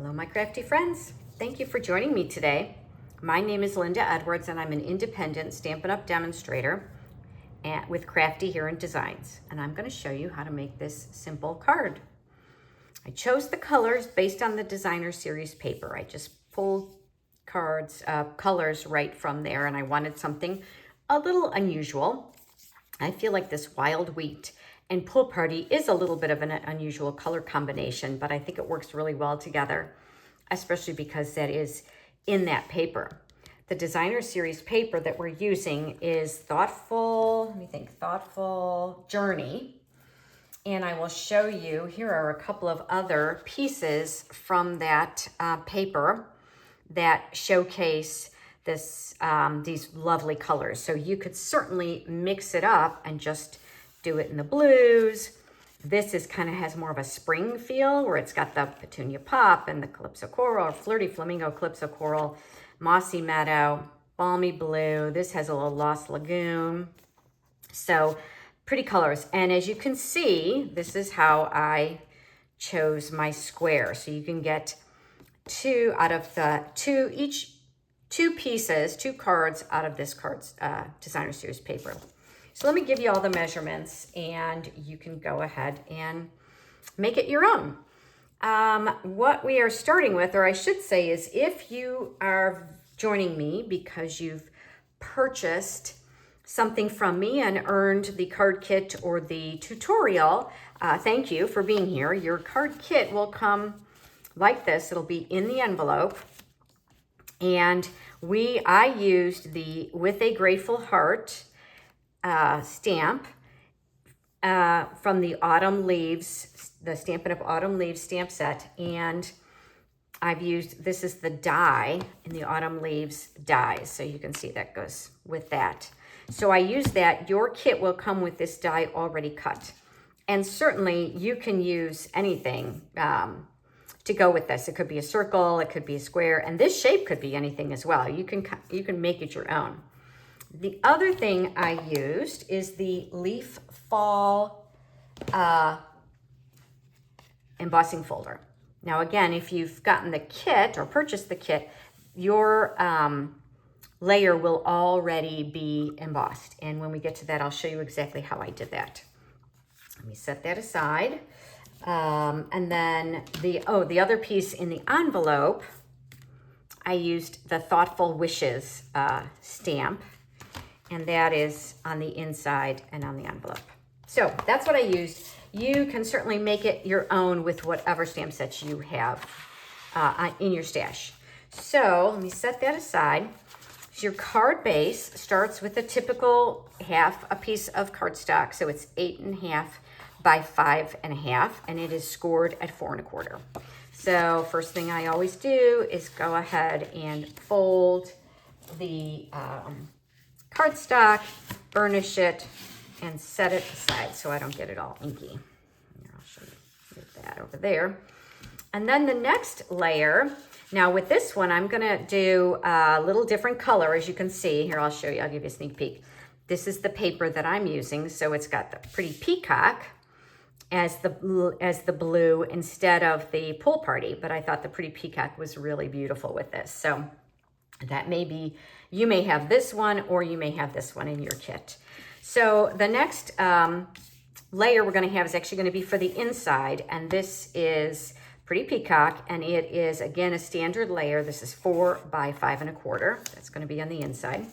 Hello, my crafty friends. Thank you for joining me today. My name is Linda Edwards, and I'm an independent Stampin' Up! Demonstrator with Crafty Here in Designs. And I'm going to show you how to make this simple card. I chose the colors based on the designer series paper. I just pulled colors right from there, and I wanted something a little unusual. I feel like this wild wheat and pool party is a little bit of an unusual color combination, but I think it works really well together, especially because that is in that paper. The designer series paper that we're using is Thoughtful Journey. And I will show you, here are a couple of other pieces from that paper that showcase these lovely colors. So you could certainly mix it up and just do it in the blues. This is kind of has more of a spring feel where it's got the Petunia Pop and the Calypso Coral, or Flirty Flamingo Calypso Coral, Mossy Meadow, Balmy Blue. This has a little Lost Lagoon. So pretty colors. And as you can see, this is how I chose my square. So you can get two cards out of this designer series paper. So let me give you all the measurements and you can go ahead and make it your own. What we are starting with, or I should say, is if you are joining me because you've purchased something from me and earned the card kit or the tutorial, thank you for being here. Your card kit will come like this. It'll be in the envelope. And I used the With a Grateful Heart stamp from the Autumn Leaves, the Stampin' Up! Autumn Leaves stamp set. And this is the die in the Autumn Leaves dies. So you can see that goes with that. So I use that. Your kit will come with this die already cut. And certainly you can use anything to go with this. It could be a circle, it could be a square, and this shape could be anything as well. You can make it your own. The other thing I used is the Leaf Fall Embossing Folder. Now again, if you've gotten the kit or purchased the kit, your layer will already be embossed. And when we get to that, I'll show you exactly how I did that. Let me set that aside. And then the other piece in the envelope, I used the Thoughtful Wishes stamp, and that is on the inside and on the envelope. So that's what I used. You can certainly make it your own with whatever stamp sets you have in your stash. So let me set that aside. So your card base starts with a typical a piece of cardstock. So it's 8.5 by 5.5, and it is scored at 4.25. So first thing I always do is go ahead and fold the cardstock, burnish it, and set it aside so I don't get it all inky. Here, I'll show you that over there. And then the next layer, now with this one, I'm gonna do a little different color, as you can see. Here, I'll show you, I'll give you a sneak peek. This is the paper that I'm using, so it's got the pretty peacock as the blue instead of the pool party, but I thought the pretty peacock was really beautiful with this. So that you may have this one or you may have this one in your kit. So the next layer we're going to have is actually going to be for the inside, and this is pretty peacock, and it is again a standard layer. This is 4 by 5.25. That's going to be on the inside.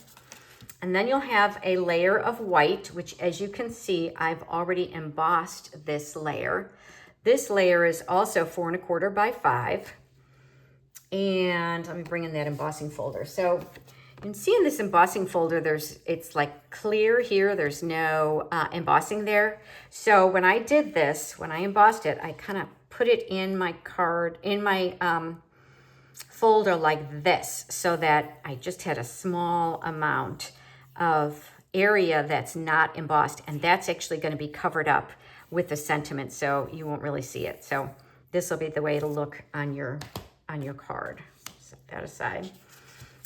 And then you'll have a layer of white, which, as you can see, I've already embossed this layer. This layer is also 4.25 by 5. And let me bring in that embossing folder. So you can see in this embossing folder, it's like clear here. There's no embossing there. So when I did this, when I embossed it, I kind of put it in my folder like this, so that I just had a small amount of area that's not embossed, and that's actually going to be covered up with the sentiment, so you won't really see it. So this will be the way it'll look on your card. Set that aside.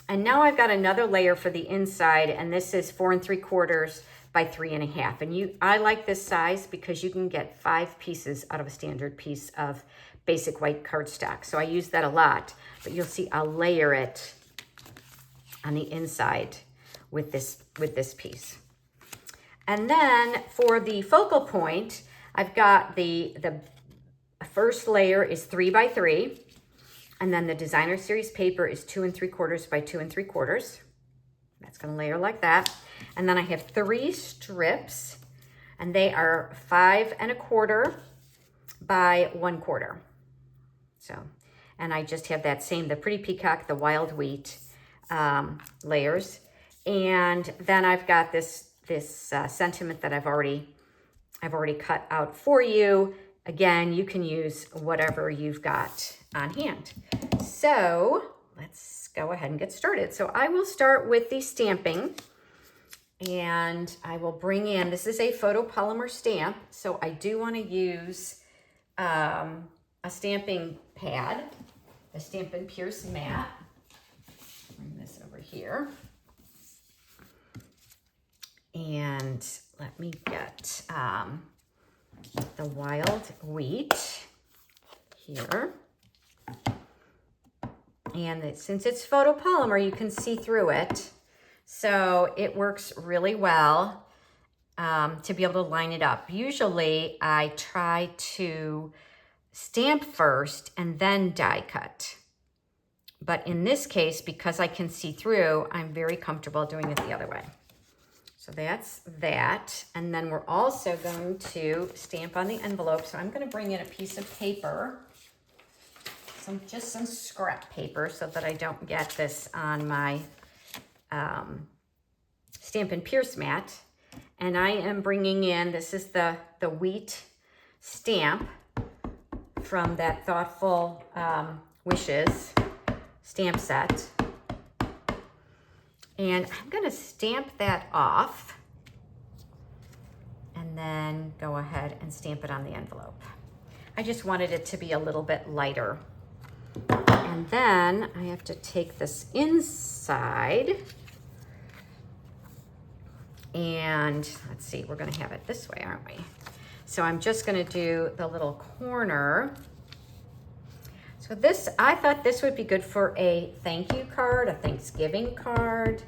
And now I've got another layer for the inside, and this is 4.75 by 3.5. And I like this size because you can get 5 pieces out of a standard piece of basic white cardstock. So I use that a lot, but you'll see I'll layer it on the inside with this piece. And then for the focal point, I've got the first layer is 3 by 3, and then the designer series paper is 2 3/4 by 2 3/4. That's gonna layer like that. And then I have 3 strips, and they are 5 1/4 by 1/4. So, and I just have that same, the Pretty Peacock, the Wild Wheat layers. And then I've got this sentiment that I've already cut out for you. Again, you can use whatever you've got on hand. So let's go ahead and get started. So I will start with the stamping, and I will bring in, this is a photopolymer stamp, so I do want to use a stamping pad, a Stampin' Pierce mat. Bring this over here. And let me get the Wild Wheat here. And since it's photopolymer, you can see through it. So it works really well to be able to line it up. Usually I try to stamp first and then die cut. But in this case, because I can see through, I'm very comfortable doing it the other way. So that's that. And then we're also going to stamp on the envelope. So I'm going to bring in a piece of paper, just some scrap paper, so that I don't get this on my Stampin' Pierce mat. And I am bringing in, this is the wheat stamp from that Thoughtful Wishes stamp set. And I'm going to stamp that off and then go ahead and stamp it on the envelope. I just wanted it to be a little bit lighter. And then I have to take this inside, and let's see, we're going to have it this way, aren't we? So I'm just going to do the little corner. So this, I thought this would be good for a thank you card, a Thanksgiving card.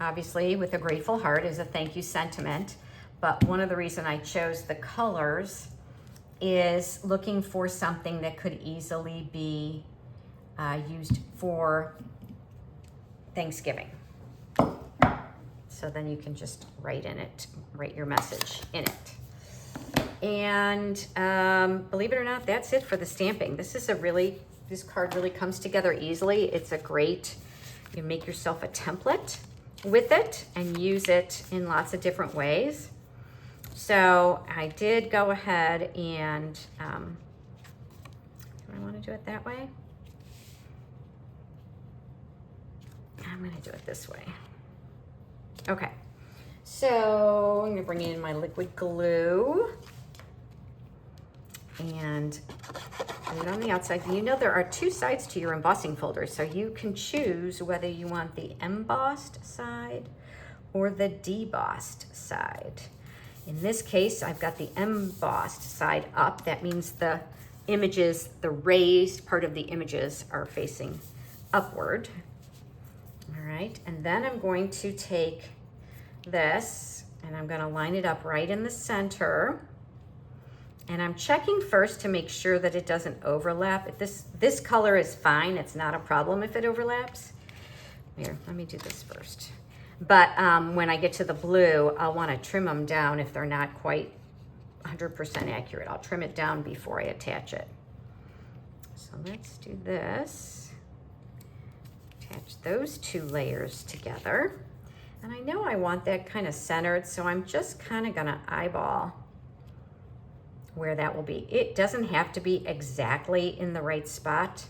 Obviously, with a grateful heart is a thank you sentiment. But one of the reasons I chose the colors is looking for something that could easily be used for Thanksgiving. So then you can just write your message in it. And believe it or not, that's it for the stamping. This card really comes together easily. It's a great, you make yourself a template with it and use it in lots of different ways. So I did go ahead and, do I want to do it that way? I'm going to do it this way. Okay. So I'm going to bring in my liquid glue and put it on the outside. You know there are 2 sides to your embossing folder, so you can choose whether you want the embossed side or the debossed side. In this case, I've got the embossed side up. That means the images, the raised part of the images are facing upward. All right, and then I'm going to take this and I'm going to line it up right in the center. And I'm checking first to make sure that it doesn't overlap. This color is fine. It's not a problem if it overlaps. Here, let me do this first. But when I get to the blue, I'll want to trim them down if they're not quite 100% accurate. I'll trim it down before I attach it. So let's do this. Attach those 2 layers together. And I know I want that kind of centered, so I'm just kind of going to eyeball where that will be. It doesn't have to be exactly in the right spot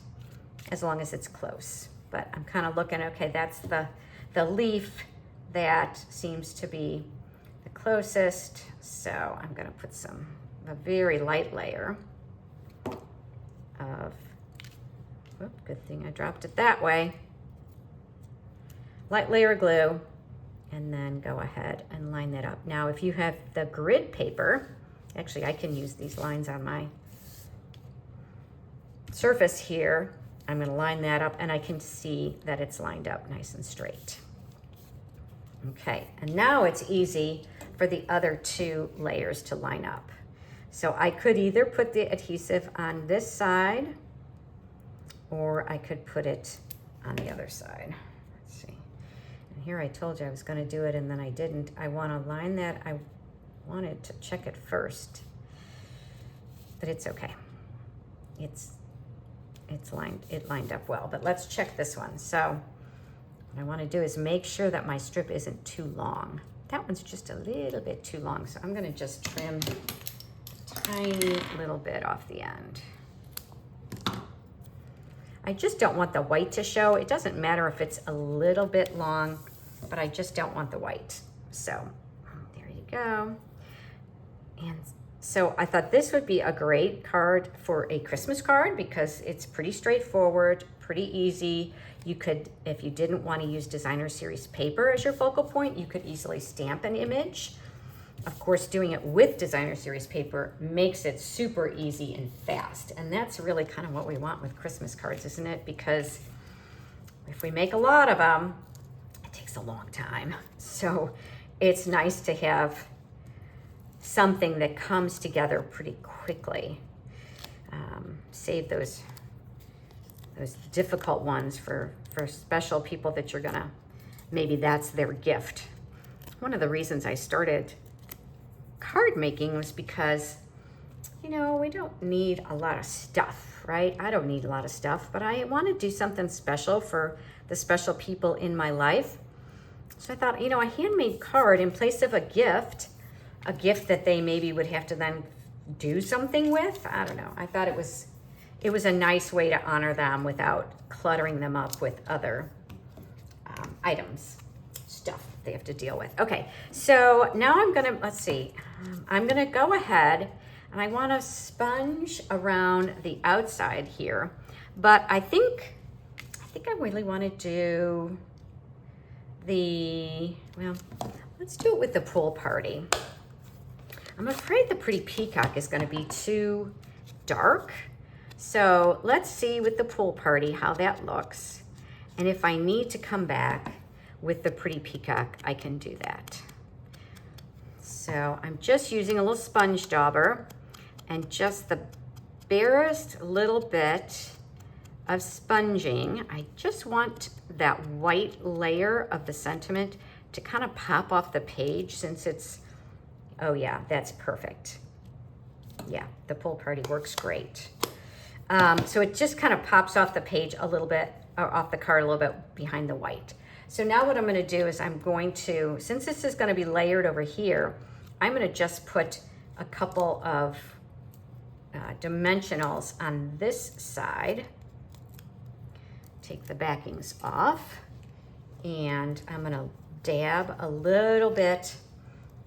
as long as it's close. But I'm kind of looking, okay, that's the leaf that seems to be the closest. So I'm going to put a very light layer of, good thing I dropped it that way. Light layer of glue, and then go ahead and line that up. Now, if you have the grid paper, actually I can use these lines on my surface here, I'm going to line that up, and I can see that it's lined up nice and straight. Okay, and now it's easy for the other two layers to line up. So I could either put the adhesive on this side, or I could put it on the other side. Let's see. And here I told you I was going to do it, and then I didn't. I want to line that. I wanted to check it first, but it's okay. It lined up well, but let's check this one. So what I want to do is make sure that my strip isn't too long. That one's just a little bit too long, so I'm going to just trim a tiny little bit off the end. I just don't want the white to show. It doesn't matter if it's a little bit long, but I just don't want the white. So there you go. And so I thought this would be a great card for a Christmas card because it's pretty straightforward, pretty easy. You could, if you didn't want to use designer series paper as your focal point, you could easily stamp an image. Of course, doing it with designer series paper makes it super easy and fast. And that's really kind of what we want with Christmas cards, isn't it? Because if we make a lot of them, it takes a long time. So it's nice to have something that comes together pretty quickly. Save those difficult ones for special people that you're gonna, maybe that's their gift. One of the reasons I started card making was because, you know, we don't need a lot of stuff, right? I don't need a lot of stuff, but I want to do something special for the special people in my life. So I thought, you know, a handmade card in place of a gift that they maybe would have to then do something with. I don't know. I thought it was a nice way to honor them without cluttering them up with other items, stuff they have to deal with. Okay, so now I'm gonna, let's see, I'm gonna go ahead and I wanna sponge around the outside here, but I think I really wanna do well, let's do it with the pool party. I'm afraid the pretty peacock is gonna be too dark. So let's see with the pool party how that looks. And if I need to come back with the pretty peacock, I can do that. So I'm just using a little sponge dauber and just the barest little bit of sponging. I just want that white layer of the sentiment to kind of pop off the page since it's, oh yeah, that's perfect. Yeah, the pool party works great. So it just kind of pops off the page a little bit, or off the card a little bit behind the white. So now what I'm going to do is I'm going to, since this is going to be layered over here, I'm going to just put a couple of dimensionals on this side. Take the backings off, and I'm going to dab a little bit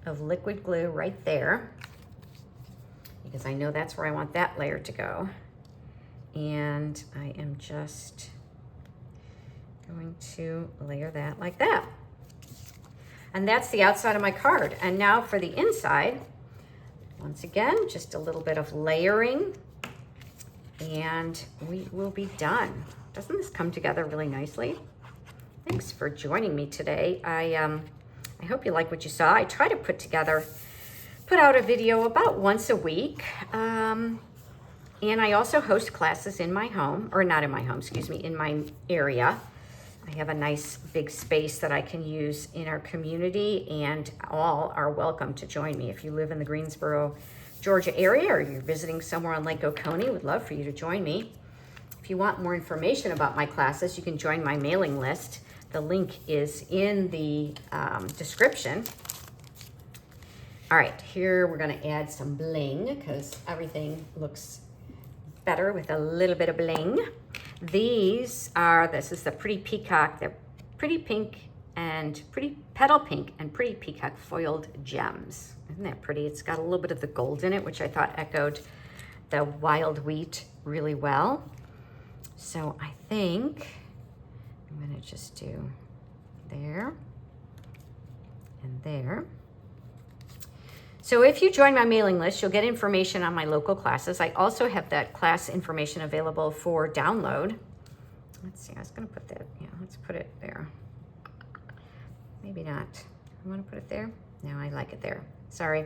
of liquid glue right there because I know that's where I want that layer to go. And I am just going to layer that like that. And that's the outside of my card. And now for the inside, once again, just a little bit of layering and we will be done. Doesn't this come together really nicely? Thanks for joining me today. I hope you like what you saw. I try to put out a video about once a week. And I also host classes in my home, or not in my home, excuse me, in my area. I have a nice big space that I can use in our community, and all are welcome to join me. If you live in the Greensboro, Georgia area, or you're visiting somewhere on Lake Oconee, would love for you to join me. If you want more information about my classes, you can join my mailing list. The link is in the description. All right, here we're gonna add some bling because everything looks better with a little bit of bling. This is the pretty peacock, the pretty pink and pretty petal pink and pretty peacock foiled gems. Isn't that pretty? It's got a little bit of the gold in it, which I thought echoed the wild wheat really well. So I think I'm gonna just do there and there. So if you join my mailing list, you'll get information on my local classes. I also have that class information available for download. Let's see, I was gonna put that, yeah, let's put it there. Maybe not. I wanna put it there? No, I like it there, sorry.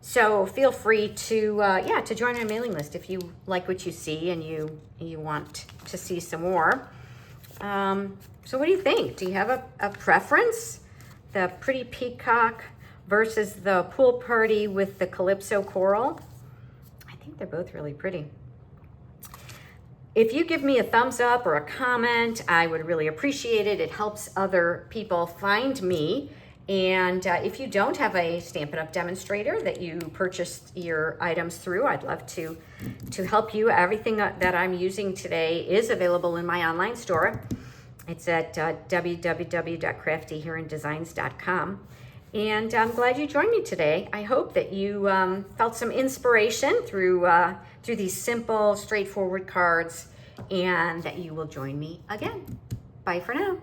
So feel free to, to join my mailing list if you like what you see and you want to see some more. So what do you think? Do you have a preference? The pretty peacock versus the pool party with the calypso coral? I think they're both really pretty. If you give me a thumbs up or a comment, I would really appreciate it. It helps other people find me. And if you don't have a Stampin' Up! Demonstrator that you purchased your items through, I'd love to help you. Everything that I'm using today is available in my online store. It's at www.craftyherondesigns.com. And I'm glad you joined me today. I hope that you felt some inspiration through these simple, straightforward cards, and that you will join me again. Bye for now.